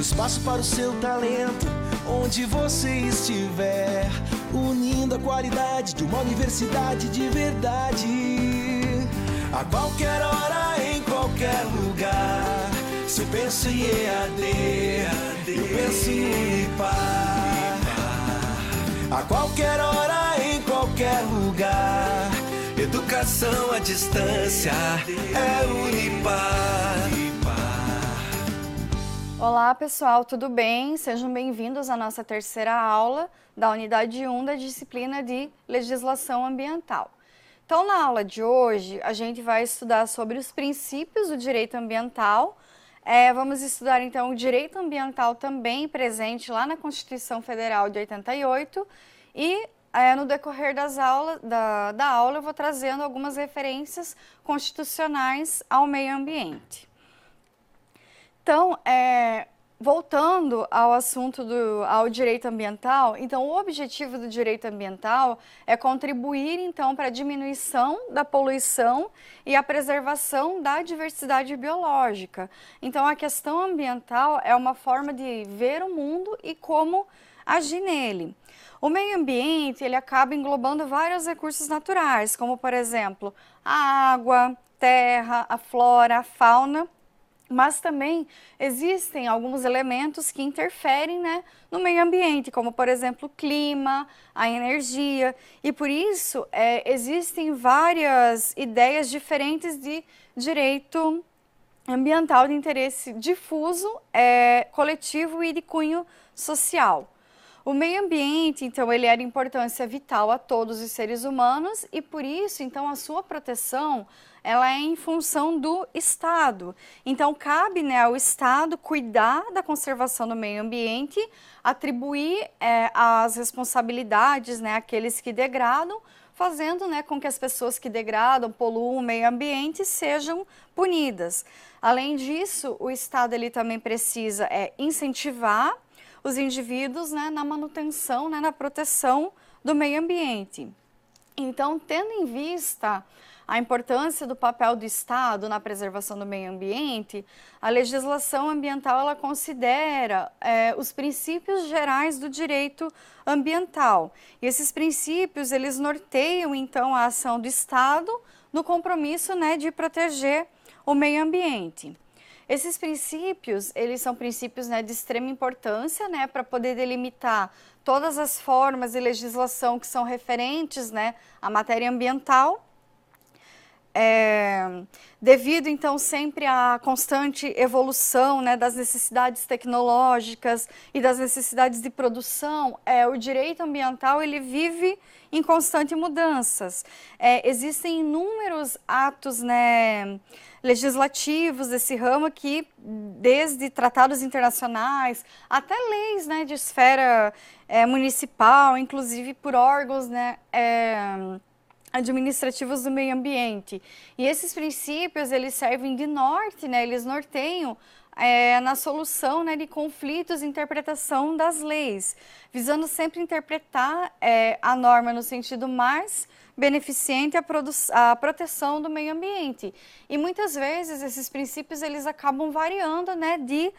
espaço para o seu talento, onde você estiver, unindo a qualidade de uma universidade de verdade. A qualquer hora, em qualquer lugar, se eu penso em EAD, eu penso em Unipar. A qualquer hora, em qualquer lugar, educação à distância é Unipar. Olá pessoal, tudo bem? Sejam bem-vindos à nossa terceira aula da unidade 1 da disciplina de Legislação Ambiental. Então, na aula de hoje, a gente vai estudar sobre os princípios do direito ambiental. Vamos estudar, então, o direito ambiental também presente lá na Constituição Federal de 88 e, no decorrer da aula, eu vou trazendo algumas referências constitucionais ao meio ambiente. Então, voltando ao assunto ao direito ambiental, então o objetivo do direito ambiental é contribuir então para a diminuição da poluição e a preservação da diversidade biológica. Então a questão ambiental é uma forma de ver o mundo e como agir nele. O meio ambiente, ele acaba englobando vários recursos naturais, como por exemplo, a água, terra, a flora, a fauna. Mas também existem alguns elementos que interferem, no meio ambiente, como por exemplo o clima, a energia, e por isso existem várias ideias diferentes de direito ambiental de interesse difuso, coletivo e de cunho social. O meio ambiente, então, ele é de importância vital a todos os seres humanos e, por isso, então, a sua proteção, ela é em função do Estado. Então, cabe ao Estado cuidar da conservação do meio ambiente, atribuir as responsabilidades àqueles que degradam, fazendo com que as pessoas que degradam, poluam o meio ambiente sejam punidas. Além disso, o Estado ele também precisa incentivar os indivíduos na manutenção, na proteção do meio ambiente. Então, tendo em vista a importância do papel do Estado na preservação do meio ambiente, a legislação ambiental ela considera os princípios gerais do direito ambiental. E esses princípios, eles norteiam, então, a ação do Estado no compromisso de proteger o meio ambiente. Esses princípios, eles são princípios de extrema importância para poder delimitar todas as formas de legislação que são referentes à matéria ambiental. Devido, então, sempre à constante evolução das necessidades tecnológicas e das necessidades de produção, o direito ambiental ele vive em constante mudanças. Existem inúmeros atos legislativos desse ramo que, desde tratados internacionais até leis de esfera municipal, inclusive por órgãos administrativos do meio ambiente. E esses princípios, eles servem de norte, eles norteiam na solução de conflitos e interpretação das leis, visando sempre interpretar a norma no sentido mais beneficente à proteção do meio ambiente. E muitas vezes esses princípios eles acabam variando de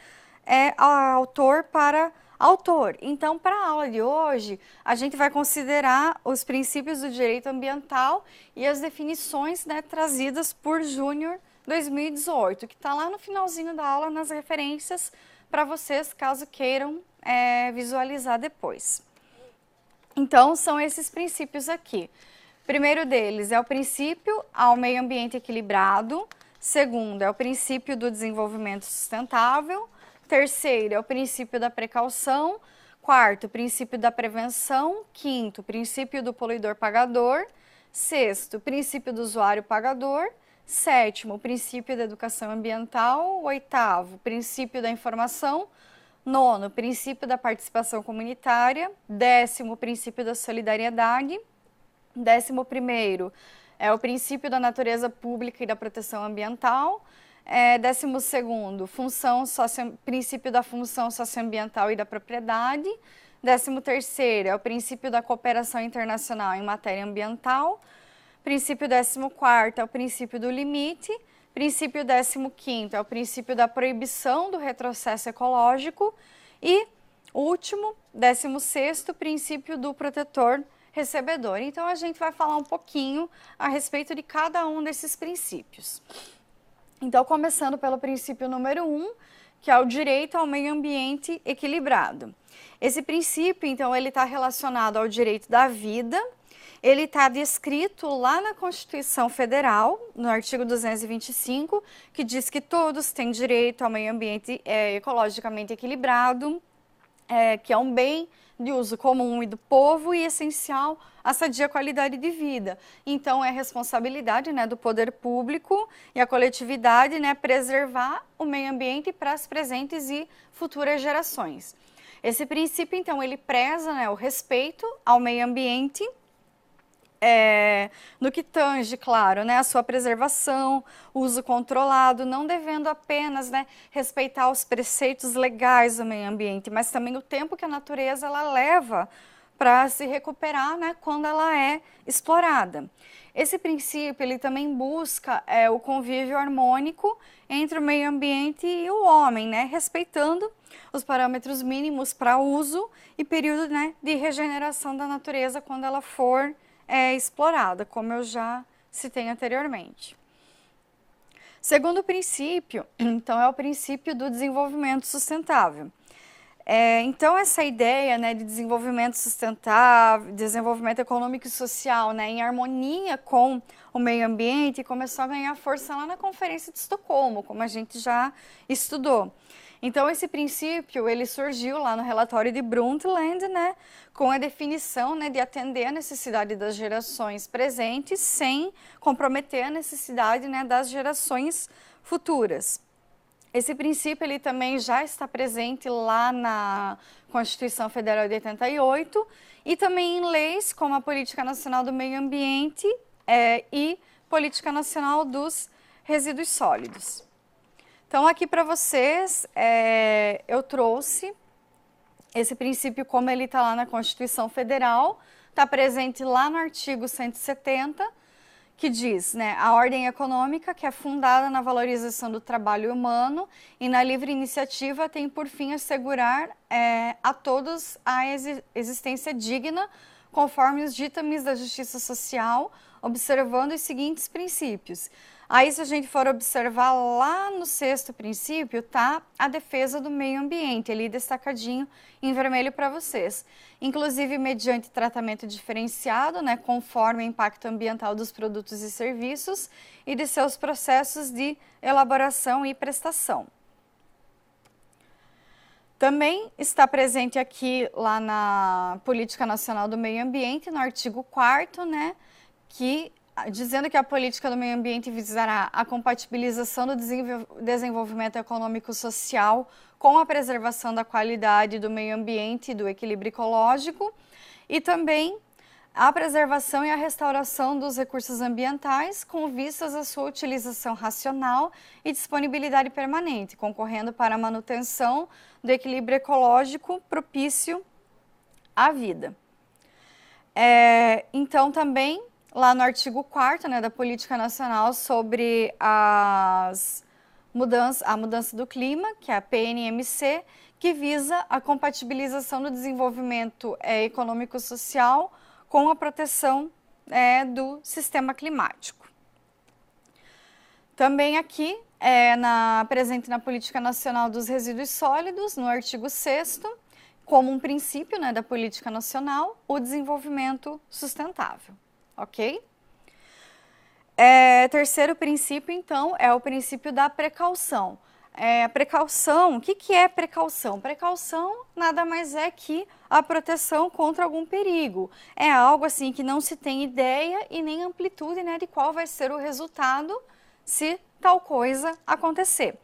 autor para autor. Então, para a aula de hoje, a gente vai considerar os princípios do direito ambiental e as definições trazidas por Júnior 2018, que está lá no finalzinho da aula nas referências para vocês, caso queiram visualizar depois. Então, são esses princípios aqui. Primeiro deles é o princípio ao meio ambiente equilibrado. Segundo é o princípio do desenvolvimento sustentável. Terceiro é o princípio da precaução. Quarto, princípio da prevenção. Quinto, princípio do poluidor pagador. Sexto, princípio do usuário pagador. Sétimo, princípio da educação ambiental. Oitavo, princípio da informação. Nono, princípio da participação comunitária. Décimo, princípio da solidariedade. 11º é o princípio da natureza pública e da proteção ambiental. 12º, princípio da função socioambiental e da propriedade. 13º é o princípio da cooperação internacional em matéria ambiental. Princípio 14º é o princípio do limite. Princípio 15º é o princípio da proibição do retrocesso ecológico. E último, 16º, princípio do protetor recebedor. Então, a gente vai falar um pouquinho a respeito de cada um desses princípios. Então, começando pelo princípio número 1, que é o direito ao meio ambiente equilibrado. Esse princípio, então, ele está relacionado ao direito da vida. Ele está descrito lá na Constituição Federal, no artigo 225, que diz que todos têm direito ao meio ambiente ecologicamente equilibrado, que é um bem de uso comum e do povo e essencial à sadia qualidade de vida. Então, é responsabilidade, né, do poder público e a coletividade, né, preservar o meio ambiente para as presentes e futuras gerações. Esse princípio, então, ele preza, né, o respeito ao meio ambiente, no que tange, claro, né, a sua preservação, uso controlado, não devendo apenas, né, respeitar os preceitos legais do meio ambiente, mas também o tempo que a natureza ela leva para se recuperar, né, quando ela é explorada. Esse princípio ele também busca o convívio harmônico entre o meio ambiente e o homem, né, respeitando os parâmetros mínimos para uso e período, né, de regeneração da natureza quando ela for explorada, como eu já citei anteriormente. Segundo princípio, então, é o princípio do desenvolvimento sustentável. Então, essa ideia, né, de desenvolvimento sustentável, desenvolvimento econômico e social, né, em harmonia com o meio ambiente, começou a ganhar força lá na Conferência de Estocolmo, como a gente já estudou. Então, esse princípio, ele surgiu lá no relatório de Brundtland, né, com a definição, né, de atender a necessidade das gerações presentes sem comprometer a necessidade, né, das gerações futuras. Esse princípio ele também já está presente lá na Constituição Federal de 88 e também em leis como a Política Nacional do Meio Ambiente e Política Nacional dos Resíduos Sólidos. Então, aqui para vocês, eu trouxe esse princípio como ele está lá na Constituição Federal, está presente lá no artigo 170, que diz, né, a ordem econômica, que é fundada na valorização do trabalho humano e na livre iniciativa, tem por fim assegurar a todos a existência digna, conforme os ditames da justiça social, observando os seguintes princípios. Aí, se a gente for observar lá no 6º princípio, tá a defesa do meio ambiente, ali destacadinho em vermelho para vocês. Inclusive, mediante tratamento diferenciado, né, conforme o impacto ambiental dos produtos e serviços e de seus processos de elaboração e prestação. Também está presente aqui, lá na Política Nacional do Meio Ambiente, no artigo 4º, né, dizendo que a política do meio ambiente visará a compatibilização do desenvolvimento econômico-social com a preservação da qualidade do meio ambiente e do equilíbrio ecológico e também a preservação e a restauração dos recursos ambientais com vistas à sua utilização racional e disponibilidade permanente, concorrendo para a manutenção do equilíbrio ecológico propício à vida. Então, também lá no artigo 4º, né, da Política Nacional sobre a mudança do clima, que é a PNMC, que visa a compatibilização do desenvolvimento econômico-social com a proteção do sistema climático. Também aqui, presente na Política Nacional dos Resíduos Sólidos, no artigo 6º, como um princípio, né, da política nacional, o desenvolvimento sustentável. Ok? Terceiro princípio, então, é o princípio da precaução. Precaução, o que é precaução? Precaução nada mais é que a proteção contra algum perigo. É algo assim que não se tem ideia e nem amplitude, né, de qual vai ser o resultado se tal coisa acontecer.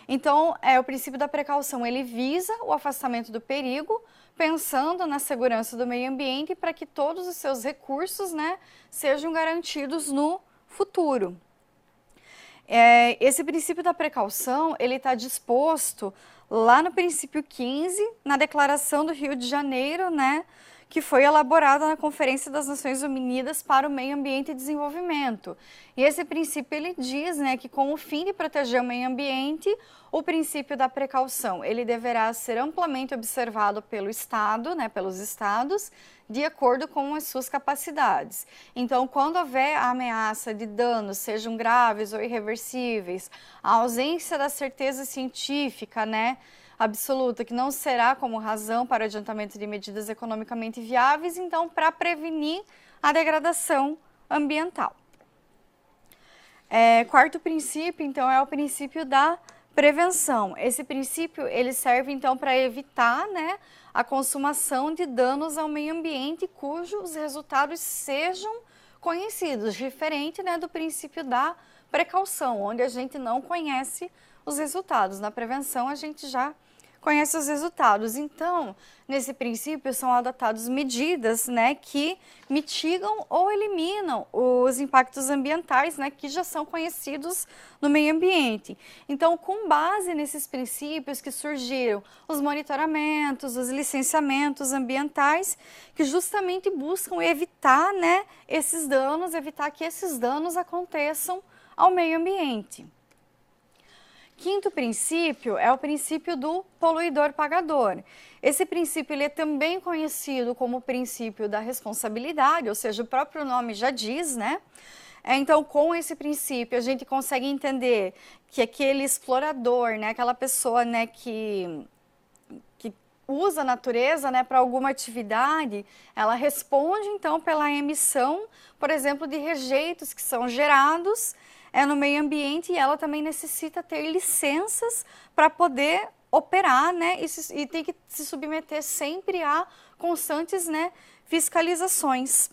Então, o princípio da precaução, ele visa o afastamento do perigo, pensando na segurança do meio ambiente para que todos os seus recursos, né, sejam garantidos no futuro. Esse princípio da precaução, ele está disposto lá no princípio 15, na Declaração do Rio de Janeiro, né, que foi elaborada na Conferência das Nações Unidas para o Meio Ambiente e Desenvolvimento. E esse princípio ele diz, né, que com o fim de proteger o meio ambiente, o princípio da precaução, ele deverá ser amplamente observado pelo Estado, né, pelos Estados, de acordo com as suas capacidades. Então, quando houver a ameaça de danos, sejam graves ou irreversíveis, a ausência da certeza científica, né, absoluta, que não será como razão para o adiantamento de medidas economicamente viáveis, então, para prevenir a degradação ambiental. Quarto princípio, então, é o princípio da prevenção. Esse princípio, ele serve, então, para evitar, né, a consumação de danos ao meio ambiente cujos resultados sejam conhecidos, diferente, né, do princípio da precaução, onde a gente não conhece os resultados. Na prevenção, a gente já conhece os resultados. Então, nesse princípio, são adotadas medidas, né, que mitigam ou eliminam os impactos ambientais, né, que já são conhecidos no meio ambiente. Então, com base nesses princípios que surgiram os monitoramentos, os licenciamentos ambientais, que justamente buscam evitar, né, esses danos, evitar que esses danos aconteçam ao meio ambiente. Quinto princípio é o princípio do poluidor-pagador. Esse princípio ele é também conhecido como o princípio da responsabilidade, ou seja, o próprio nome já diz, né? Então, com esse princípio, a gente consegue entender que aquele explorador, né, aquela pessoa, né, que usa a natureza, né, para alguma atividade, ela responde, então, pela emissão, por exemplo, de rejeitos que são gerados no meio ambiente, e ela também necessita ter licenças para poder operar, né, e tem que se submeter sempre a constantes, né, fiscalizações.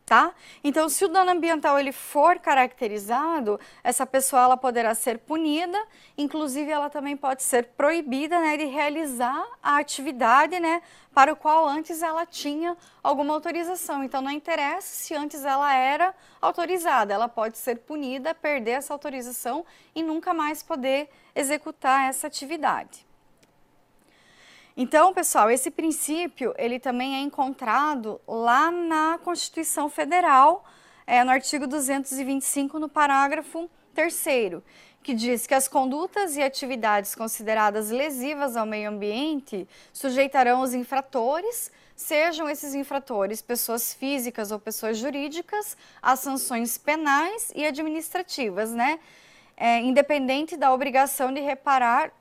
Tá? Então, se o dano ambiental ele for caracterizado, essa pessoa ela poderá ser punida, inclusive ela também pode ser proibida, né, de realizar a atividade, né, para o qual antes ela tinha alguma autorização. Então, não interessa se antes ela era autorizada, ela pode ser punida, perder essa autorização e nunca mais poder executar essa atividade. Então, pessoal, esse princípio, ele também é encontrado lá na Constituição Federal, no artigo 225, no parágrafo 3º, que diz que as condutas e atividades consideradas lesivas ao meio ambiente sujeitarão os infratores, sejam esses infratores pessoas físicas ou pessoas jurídicas, a sanções penais e administrativas, né? Independente da obrigação de reparar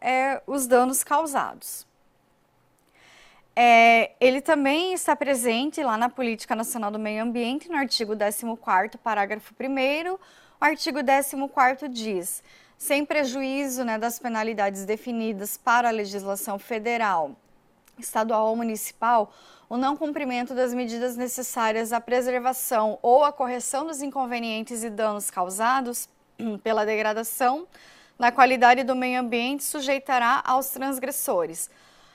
os danos causados. Ele também está presente lá na Política Nacional do Meio Ambiente, no artigo 14º, parágrafo 1º. O artigo 14º diz, sem prejuízo, né, das penalidades definidas para a legislação federal, estadual ou municipal, o não cumprimento das medidas necessárias à preservação ou à correção dos inconvenientes e danos causados pela degradação na qualidade do meio ambiente sujeitará aos transgressores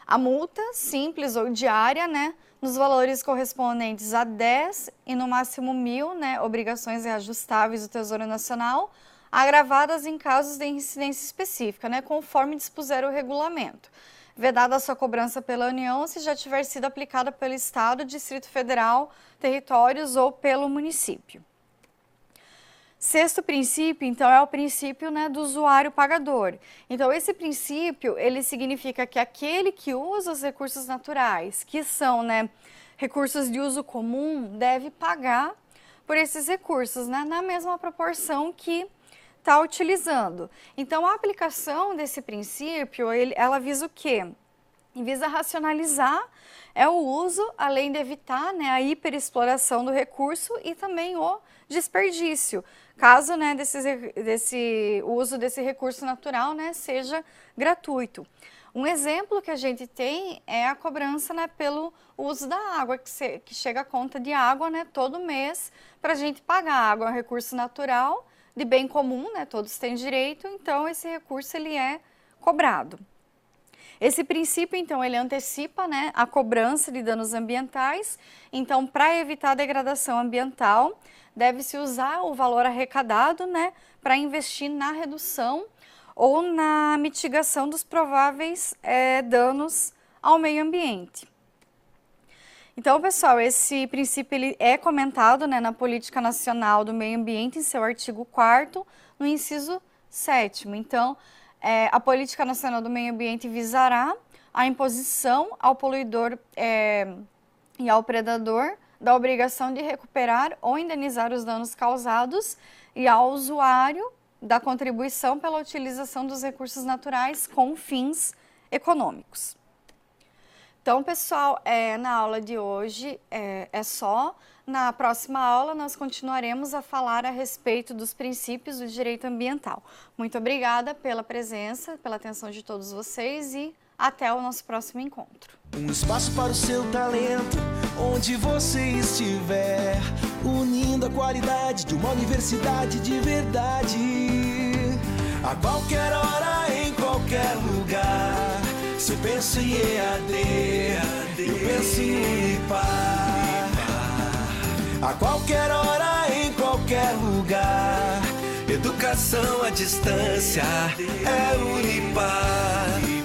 a multa simples ou diária, né, nos valores correspondentes a 10 e no máximo 1.000, né, obrigações reajustáveis do Tesouro Nacional, agravadas em casos de incidência específica, né, conforme dispuser o regulamento. Vedada a sua cobrança pela União, se já tiver sido aplicada pelo Estado, Distrito Federal, territórios ou pelo município. Sexto princípio, então, é o princípio, né, do usuário pagador. Então, esse princípio, ele significa que aquele que usa os recursos naturais, que são, né, recursos de uso comum, deve pagar por esses recursos, né, na mesma proporção que está utilizando. Então, a aplicação desse princípio, ela visa o quê? Visa racionalizar o uso, além de evitar, né, a hiperexploração do recurso e também o desperdício, caso, né, desse uso desse recurso natural, né, seja gratuito. Um exemplo que a gente tem é a cobrança, né, pelo uso da água, que chega a conta de água, né, todo mês para a gente pagar. A água é um recurso natural, de bem comum, né, todos têm direito, então esse recurso ele é cobrado. Esse princípio, então, ele antecipa, né, a cobrança de danos ambientais. Então, para evitar a degradação ambiental, deve-se usar o valor arrecadado, né, para investir na redução ou na mitigação dos prováveis danos ao meio ambiente. Então, pessoal, esse princípio ele é comentado, né, na Política Nacional do Meio Ambiente, em seu artigo 4º, no inciso 7º. Então, a Política Nacional do Meio Ambiente visará a imposição ao poluidor e ao predador da obrigação de recuperar ou indenizar os danos causados e ao usuário da contribuição pela utilização dos recursos naturais com fins econômicos. Então, pessoal, na aula de hoje é só. Na próxima aula, nós continuaremos a falar a respeito dos princípios do direito ambiental. Muito obrigada pela presença, pela atenção de todos vocês e até o nosso próximo encontro. Um espaço para o seu talento, onde você estiver, unindo a qualidade de uma universidade de verdade. A qualquer hora, em qualquer lugar. Se eu penso em EAD, eu penso em Unipar. A qualquer hora, em qualquer lugar. Educação à distância é Unipar.